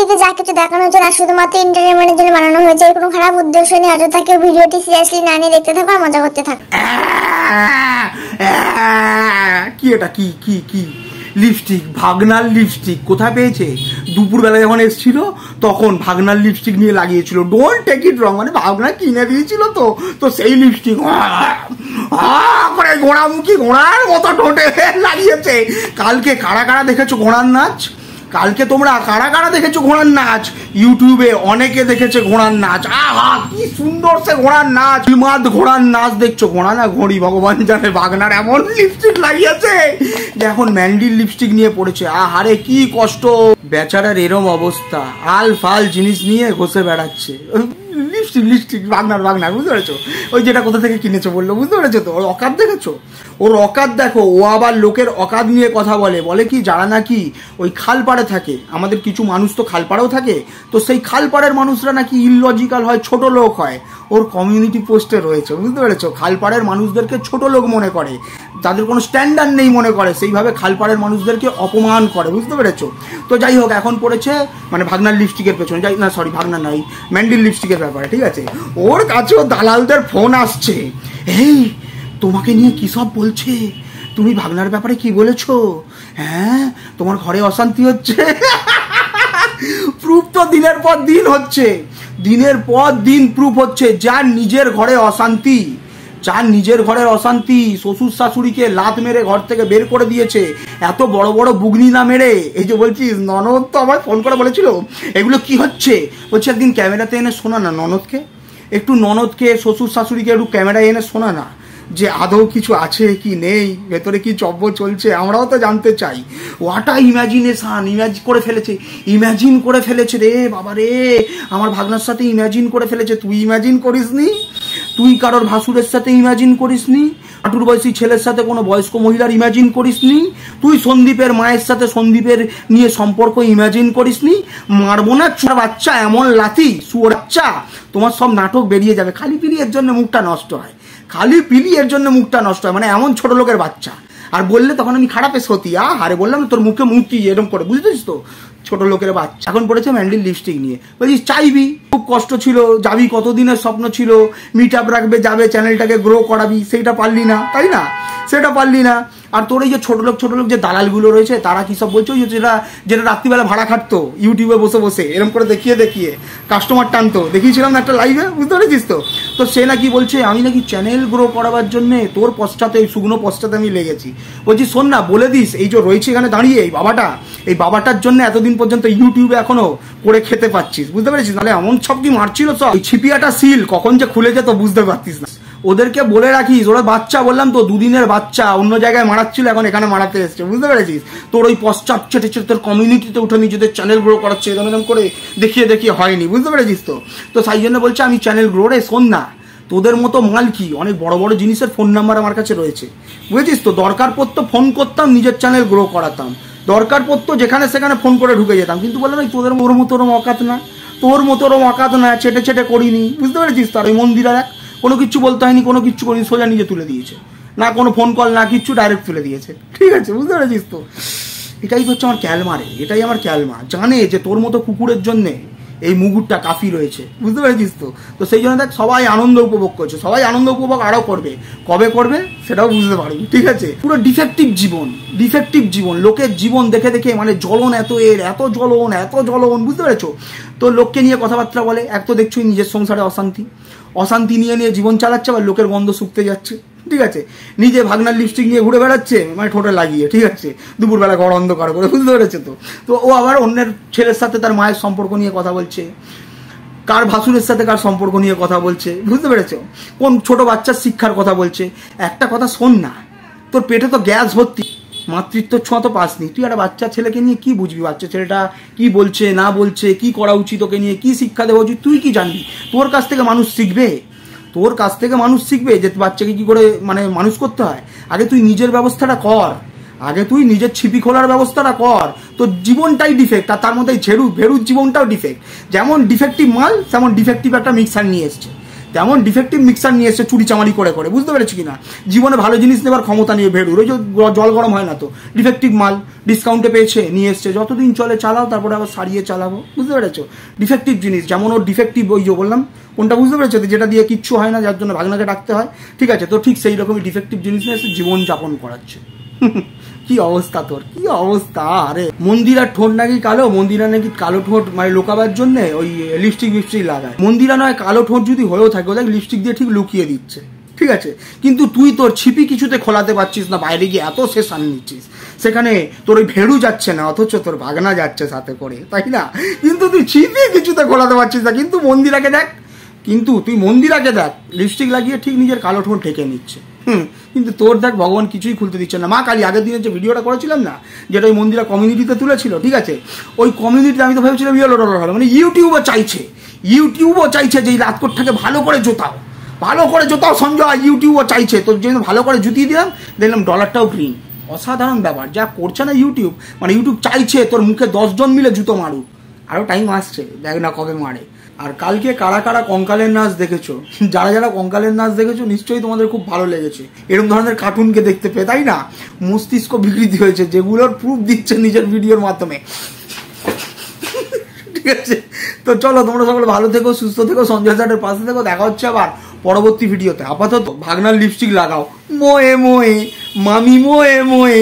থেকে যা কিছু দেখানো হচ্ছে তা শুধুমাত্র এন্টারটেইনমেন্টের জন্য বানানো হয়েছে, এর কোনো খারাপ উদ্দেশ্য নেই। অযথা কেউ ভিডিওটি সিরিয়াসলি না নিয়ে দেখতে থাকো আর মজা করতে থাকো। কি এটা কি কি কি লিপস্টিক, ভাগনার লিপস্টিক কোথায় পেয়েছে? দুপুরবেলা যখন এসেছিল তখন ভাগনার লিপস্টিক নিয়ে লাগিয়েছিল। ডোন্ট টেক ইট রং, মানে ভাগনা কিনে দিয়েছিল তো সেই লিপস্টিক করে ঘোড়ামুখী ঘোড়ার মতো ঠোঁটে লাগিয়েছে। কালকে কারা কারা দেখেছো ঘোড়ার নাচ? কালকে তোমরা কারা কারা দেখেছো ঘোড়ার নাচ? ইউটিউবে অনেকে দেখেছে ঘোড়ার নাচ। আহা কি সুন্দর সে ঘোড়ার নাচ, বিমাদ ঘোড়ার নাচ দেখছো। ঘোড়া না ঘড়ি, ভগবান জানে। ভাগনার এমন লিপস্টিক লাগিয়েছে যে এখন ম্যান্ডির লিপস্টিক নিয়ে পড়েছে। আহারে কি কষ্ট বেচারার, এরম অবস্থা। আল ফাল জিনিস নিয়ে ঘষে বেড়াচ্ছে। লিপস্টিক লিপস্টিক ভাগনার ভাগনার, বুঝতে পেরেছো? ওই যেটা কোথা থেকে কিনেছো বললো, বুঝতে পেরেছো তো? ওর অকাত দেখেছো? ওর অকাত দেখো। ও আবার লোকের অকাত নিয়ে কথা বলে কি যারা নাকি ওই খালপাড়ে থাকে, আমাদের কিছু মানুষ তো খালপাড়েও থাকে, তো সেই খালপাড়ের মানুষরা নাকি ইললজিক্যাল হয়, ছোট লোক হয়। ওর কমিউনিটি পোস্টে রয়েছে, বুঝতে পেরেছো? খালপাড়ের মানুষদেরকে ছোট লোক মনে করে, তাদের কোনো স্ট্যান্ডার্ড নেই মনে করে, সেইভাবে খালপাড়ের মানুষদেরকে অপমান করে, বুঝতে পেরেছো? তো যাই হোক, এখন পড়েছে মানে ভাগনার লিপস্টিকের পেছনে, যাই না সরি ভাগনার নয়, ম্যান্ডির লিপস্টিকের ব্যাপারে, ঠিক আছে? ওর কাছেও দালালদের ফোন আসছে, এই তোমাকে নিয়ে কি সব বলছে, তুমি ভাগনার ব্যাপারে কি বলেছো? হ্যাঁ তোমার ঘরে অশান্তি হচ্ছে। প্রুফ তো দিনের পর দিন হচ্ছে, দিনের পর দিন প্রুফ হচ্ছে। যার নিজের ঘরে অশান্তি, যার নিজের ঘরের অশান্তি, শ্বশুর শাশুড়িকে লাত মেরে ঘর থেকে বের করে দিয়েছে, এত বড় বড় বুগনি না মেরে। এই যে বলছিস ননদ তো আমার ফোন করে বলেছিল এগুলো কি হচ্ছে, বলছে একদিন ক্যামেরাতে এনে শোনা না ননদকে, একটু ননদকে শ্বশুর শাশুড়িকে একটু ক্যামেরায় এনে শোনা না যে আদৌ কিছু আছে কি নেই, ভেতরে কি চব্য চলছে, আমরাও তো জানতে চাই। ওয়াটা ইম্যাজিনেশন, ইম্যাজিন করে ফেলেছে রে বাবা রে, আমার ভাগনার সাথে ইম্যাজিন করে ফেলেছে। তুই ইম্যাজিন করিসনি? তুই কারোর ভাসুরের সাথে ইম্যাজিন করিসনি? আটুর বয়সী ছেলের সাথে কোনো বয়স্ক মহিলার ইম্যাজিন করিসনি? তুই সন্দীপের মায়ের সাথে সন্দীপের নিয়ে সম্পর্ক ইম্যাজিন করিসনি? মারবো না ছোট বাচ্চা, এমন লাথি শুয়োর বাচ্চা, তোমার সব নাটক বেরিয়ে যাবে। খালি পিলি এর জন্য মুখটা নষ্ট হয়, খালি পিলি এর জন্য মুখটা নষ্ট হয়, মানে এমন ছোট লোকের বাচ্চা। আর বললে তখন আমি খারাপে সতী, আরে বললাম তোর মুখে মুক্তি এরকম করে, বুঝতেছিস তো? ছোট লোকের বাচ্চা। এখন পড়েছে ম্যান্ডির লিপস্টিক নিয়ে, বলছিস চাইবি, খুব কষ্ট ছিল, যাবি, কতদিনের স্বপ্ন ছিল, মিট আপ রাখবে, যাবে, চ্যানেলটাকে গ্রো করাবি, সেইটা পারলি না, তাই না? সেটা পারলি না। আর তোর এই যে ছোট লোক যে দালালগুলো রয়েছে, তারা কি সব বলছো, যেটা রাত্রিবেলা ভাড়া খাটতো ইউটিউবে বসে বসে এরকম করে দেখিয়ে কাস্টমার টানতো, দেখিয়েছিলাম না একটা লাইভে, বুঝতে পেরেছিস তো? তো সে নাকি বলছে আমি নাকি চ্যানেল গ্রো করাবার জন্যে তোর পশ্চাতে, এই শুকনো পশ্চাতে আমি লেগেছি। বলছি শোন না, বলে দিস এই যে রয়েছে এখানে দাঁড়িয়ে এই বাবাটার জন্য এতদিন পর্যন্ত ইউটিউবে এখনো করে খেতে পাচ্ছিস, বুঝতে পেরেছিস? নাহলে এমন সব কি মারছিল সব, ওই ছিপিয়াটা সিল কখন যে খুলে যেত বুঝতে পারতিস না। ওদেরকে বলে রাখিস, ওরা বাচ্চা, বললাম তো 2 দিনের বাচ্চা, অন্য জায়গায় মারাচ্ছিল, এখন এখানে মারাতে এসছে, বুঝতে পেরেছিস? তোর ওই পশ্চাৎ চেটে তোর কমিউনিটিতে উঠে নিজেদের চ্যানেল গ্রো করাচ্ছে, এরকম করে দেখিয়ে হয়নি, বুঝতে পেরেছিস তো? তো সেই জন্য বলছে আমি চ্যানেল গ্রো। রে শোন না, তোদের মতো মাল কি অনেক বড় বড় জিনিসের ফোন নাম্বার আমার কাছে রয়েছে, বুঝেছিস তো? দরকার পড়তো ফোন করতাম, নিজের চ্যানেল গ্রো করাতাম, দরকার পড়তো যেখানে সেখানে ফোন করে ঢুকে যেতাম, কিন্তু বললাম তোদের মতো অকাত না, তোর মতো অকাত না, চেটে করিনি, বুঝতে পেরেছিস? তার ওই মন্দিরে দেখ, কোনো কিছু বলতে হয়নি, কোনো কিছু করিনি, সোজা নিজে তুলে দিয়েছে, না কোনো ফোন কল না কিচ্ছু, ডাইরেক্ট তুলে দিয়েছে, ঠিক আছে? বুঝতে পেরেছিস তো? এটাই হচ্ছে আমার ক্যালমা রে, এটাই আমার ক্যালমা। জানে যে তোর মতো কুকুরের জন্যে এই মুগুরটা কাফি রয়েছে, বুঝতে পেরেছিস তো? তো সেই জন্য দেখ সবাই আনন্দ উপভোগ করছে, সবাই আনন্দ উপভোগ আরও করবে, কবে করবে সেটাও বুঝতে পারবি, ঠিক আছে? পুরো ডিফেক্টিভ জীবন, লোকের জীবন দেখে মানে জ্বলন, এত জ্বলন, বুঝতে পেরেছো? তো লোককে নিয়ে কথাবার্তা বলে, এক তো দেখছো নিজের সংসারে অশান্তি নিয়ে জীবন চালাচ্ছে, আবার লোকের গন্ধ শুকতে যাচ্ছে, ঠিক আছে? নিজে ভাগনার লিপস্টিক নিয়ে ঘুরে বেড়াচ্ছে, মানে ঠোঁটে লাগিয়ে, ঠিক আছে? দুপুরবেলা ঘর অন্ধকার করে, বুঝতে পেরেছে তো? তো ও আবার অন্যের ছেলের সাথে তার মায়ের সম্পর্ক নিয়ে কথা বলছে, কার ভাসুরের সাথে কার সম্পর্ক নিয়ে কথা বলছে, বুঝতে পেরেছো? কোন ছোট বাচ্চার শিক্ষার কথা বলছে। একটা কথা শোন না, তোর পেটে তো গ্যাস ভর্তি, মাতৃত্ব ছোঁয়া তো পাসনি, তুই একটা বাচ্চা ছেলেকে নিয়ে কি বুঝবি? বাচ্চা ছেলেটা কি বলছে না বলছে, কি করা উচিত, ওকে নিয়ে কি শিক্ষা দেওয়া উচিত, তুই কি জানবি? তোর কাছ থেকে মানুষ শিখবে যে বাচ্চাকে কি করে মানে মানুষ করতে হয়। আগে তুই নিজের ব্যবস্থাটা কর, আগে তুই নিজের ছিপি খোলার ব্যবস্থাটা কর। তোর জীবনটাই ডিফেক্ট, আর তার মধ্যে ভেরুর জীবনটাও ডিফেক্ট। যেমন ডিফেক্টিভ মাল তেমন ডিফেক্টিভ একটা মিক্সার নিয়ে এসছে, তেমন ডিফেক্টিভ মিক্সার নিয়ে এসছে চুরি চামারি করে করে, বুঝতে পেরেছি কিনা? জীবনে ভালো জিনিস নেবার ক্ষমতা নিয়ে ভেড়ুর, ওই যে জল গরম হয় না তো, ডিফেক্টিভ মাল ডিসকাউন্টে পেয়েছে নিয়ে এসছে, যতদিন চলে চালাও, তারপরে আবার সারিয়ে চালাবো, বুঝতে পেরেছো? ডিফেক্টিভ জিনিস, যেমন ওর ডিফেক্টিভ ওই যে বললাম কোনটা, বুঝতে পেরেছো? যেটা দিয়ে কিচ্ছু হয় না, যার জন্য ভাগনাকে ডাকতে হয়, ঠিক আছে? তো ঠিক সেই রকমই ডিফেক্টিভ জিনিস নিয়ে এসে জীবনযাপন করাচ্ছে। কি অবস্থা তোর, কি অবস্থা! আরে মন্দিরার ঠোঁট নাকি কালো, মন্দিরা নাকি কালো ঠোঁট মানে লোকাবার জন্য ওই লিপস্টিক লাগায়। মন্দিরা নয় কালো ঠোঁট যদি হয়েও থাকে, ওদের লিপস্টিক দিয়ে ঠিক লুকিয়ে দিচ্ছে, ঠিক আছে? কিন্তু তুই তোর ছিপি কিছুতে খোলাতে পারছিস না, বাইরে গিয়ে এত সেশন নিচ্ছিস, সেখানে তোর ওই ভেড়ু যাচ্ছে না, অথচ তোর ভাগনা যাচ্ছে সাথে করে, তাই না? কিন্তু তুই ছিপি কিছুতে খোলাতে পারছিস না, কিন্তু মন্দিরাকে দেখ, লিপস্টিক লাগিয়ে ঠিক নিজের কালো ঠোঁট ঢেকে নিচ্ছে। কিন্তু তোর দেখ ভগবান কিছুই খুলতে দিচ্ছে না। মা কালী আগের দিনের যে ভিডিওটা করেছিলাম না, যেটা ওই মন্দিরা কমিউনিটিতে তুলেছিল, ঠিক আছে? ওই কমিউনিটিতে আমি তো ভেবেছিলাম হবে, মানে ইউটিউবও চাইছে যে এই রাতকোটটাকে ভালো করে জোতাও সঞ্জয়, ইউটিউবও চাইছে, তোর জন্য ভালো করে জুতিয়ে দিলাম, দেখলাম ডলারটাও গ্রিন। অসাধারণ ব্যাপার যা করছে না ইউটিউব, মানে ইউটিউব চাইছে তোর মুখে 10 জন মিলে জুতো মারুক। আরও টাইম আসছে, দেখ না কবে মারে। আর কালকে কারা কারা কঙ্কালের নাচ দেখেছো, যারা কঙ্কালের নাচ দেখেছো নিশ্চয়ই তোমাদের খুব ভালো লেগেছে এরকম ধরনের কার্টুনকে দেখতে পেয়ে, তাই না? মস্তিষ্ক বিকৃতি হয়েছে, যেগুলোর প্রুফ দিচ্ছে নিজের ভিডিওর মাধ্যমে, ঠিক আছে? তো চলো, তোমরা সকলে ভালো থেকো, সুস্থ থেকো, সঞ্জয় স্যারের পাশে থেকো। দেখা হচ্ছে আবার পরবর্তী ভিডিওতে। আপাতত ভাগনার লিপস্টিক লাগাও, মোয়ে মোয়ে মামি মোয়ে মোয়ে।